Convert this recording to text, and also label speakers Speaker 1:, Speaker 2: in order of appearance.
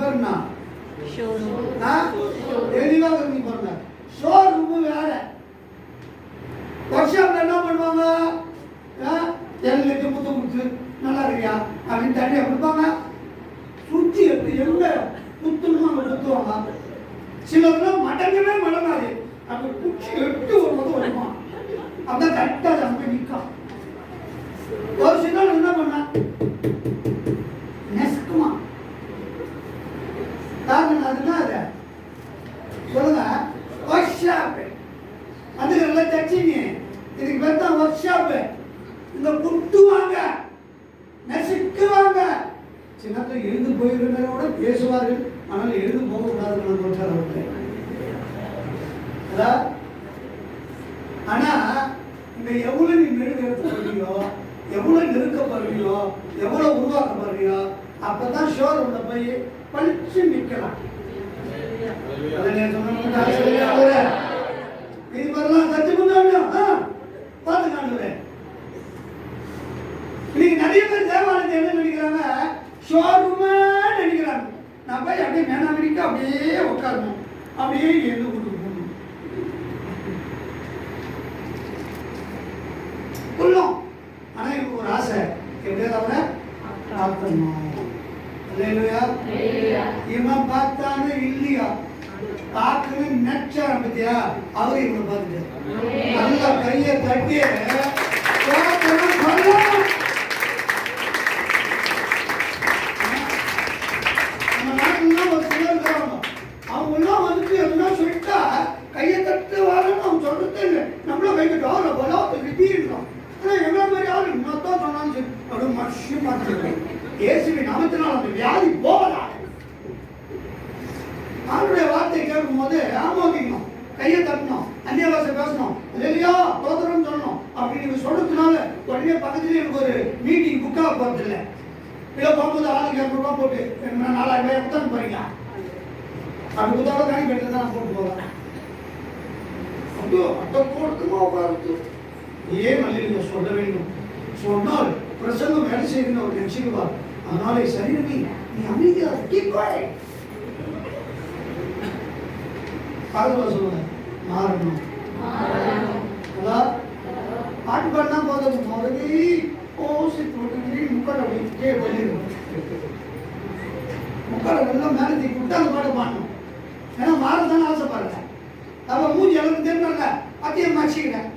Speaker 1: பேருனா தெளிவாக இருந்து பாருங்க. ஷோரூம் வேற. ஒர்க் ஷாப்ல என்ன பண்ணுவாங்க? எங்களுக்கு புத்து கொடுத்து நல்லா இருக்கியா அப்படின்னு தனியா கொடுப்பாங்க. சுத்தி எடுத்து எங்க புத்துன்னு அங்க குத்துவாங்க. சிலர்லாம் மடங்கவே மடங்காது, அப்படி குச்சி எட்டு ஒரு மொத்தம் வருமா, அதான் கரெக்டா அங்க நிற்கும். ஒரு சிலர் என்ன பண்ண நெஸ்குமா காரணம் அதுதான் அது சொல்லுங்க. ஒர்க் ஷாப் அதுக்கு தச்சிங்க, இதுக்கு பேர் தான் ஒர்க் ஷாப். இந்த குத்துவாங்க, நெசுக்குவாங்க. சின்னத்தில் எழுந்து போயிருந்தோட பேசுவார்கள், ஆனால் எழுந்து போகக்கூடாது. ஆனா இந்த எவ்வளவு நீ மெழுகுப்படுறியோ, எவ்வளவு நெருக்கப்படுறியோ, எவ்வளவு உருவாக்கப்படுறியோ, அப்பதான் ஷோரூம்ல போய் பழிச்சு நிக்கலாம். இது மாதிரிலாம் கற்றுக்கொண்டாலும் பார்த்து காணுவேன். இன்னைக்கு நிறைய பேர் தேவாலயத்தை என்ன நினைக்கிறாங்க, ஷோரூமா நினைக்கிறாங்க. நான் போய் அப்படியே மேனாமரிக்கா அப்படியே உட்காரணும், அப்படியே எழுந்து கொண்டு போகணும். கொள்ளும். ஆனா எனக்கு ஒரு ஆசை, எப்படியாவது அவரை பார்க்கணும். இவன் பார்த்தானு இல்லையா, பார்க்கணும் நச்சாரம் பத்தியா, அவரு இவனை பார்த்துட்டு நல்லா கையை தட்டி அவங்கெல்லாம் வந்துட்டு எதுனா சொல்லிட்டா கையை தட்டு வரன்னு அவங்க சொல்றதே இல்லை. நம்மளும் கை கட்டு ஆள போல திடீர்னு. ஆனால் எங்களை மாதிரி ஆள் இன்னொருத்தான் சொன்னாலும் சரி அப்படி மனுஷன் பார்த்துருக்கேன். இயேசுவின் நாமத்தினால் அந்த வியாதி போகலா. ஆளுடைய வார்த்தையை கேட்கும் போது ஆமோதிக்கணும், கையை தட்டணும், அந்நிய பாஷை பேசணும், இல்லையா தோத்திரம் சொல்லணும். அப்படி நீங்க சொல்றதுனால உடனே பக்கத்துலேயே எனக்கு ஒரு மீட்டிங் புக்காக போகிறது இல்லை. இல்லை போகும்போது ஆளுக்கு 200 ரூபா போட்டு 4000 புத்தகம் போறீங்க, அப்படி புத்தகம் கணக்கு எடுத்து தான் நான் போட்டு போவேன். அப்போ அந்த கொடுக்குமா உட்காந்து ஏன் நல்ல சொல்ல வேண்டும், சொன்னால் பிரசங்கம் வேலை செய்யணும் அவர் நினைச்சுக்குவார். அதனாலே சரீரமே நீ அமைதியாக கீழ்வாய் பாதுகாப்பு சொல்லுங்க, மாறணும். அதான் பாட்டு பாடினா போதும், மறுபடி ஓசி போட்டு முக்கால் அப்படியே பண்ணிடணும். முக்கால் எல்லாம் மேலே தூக்கி விட்டு அந்த பாட்டு பாடணும். ஏன்னா மாறதானே ஆசைப்படுறேன். அப்போ மூஞ்சி அளவுக்கு தெரிஞ்சாங்க அத்தையை மாச்சிக்கிறேன்.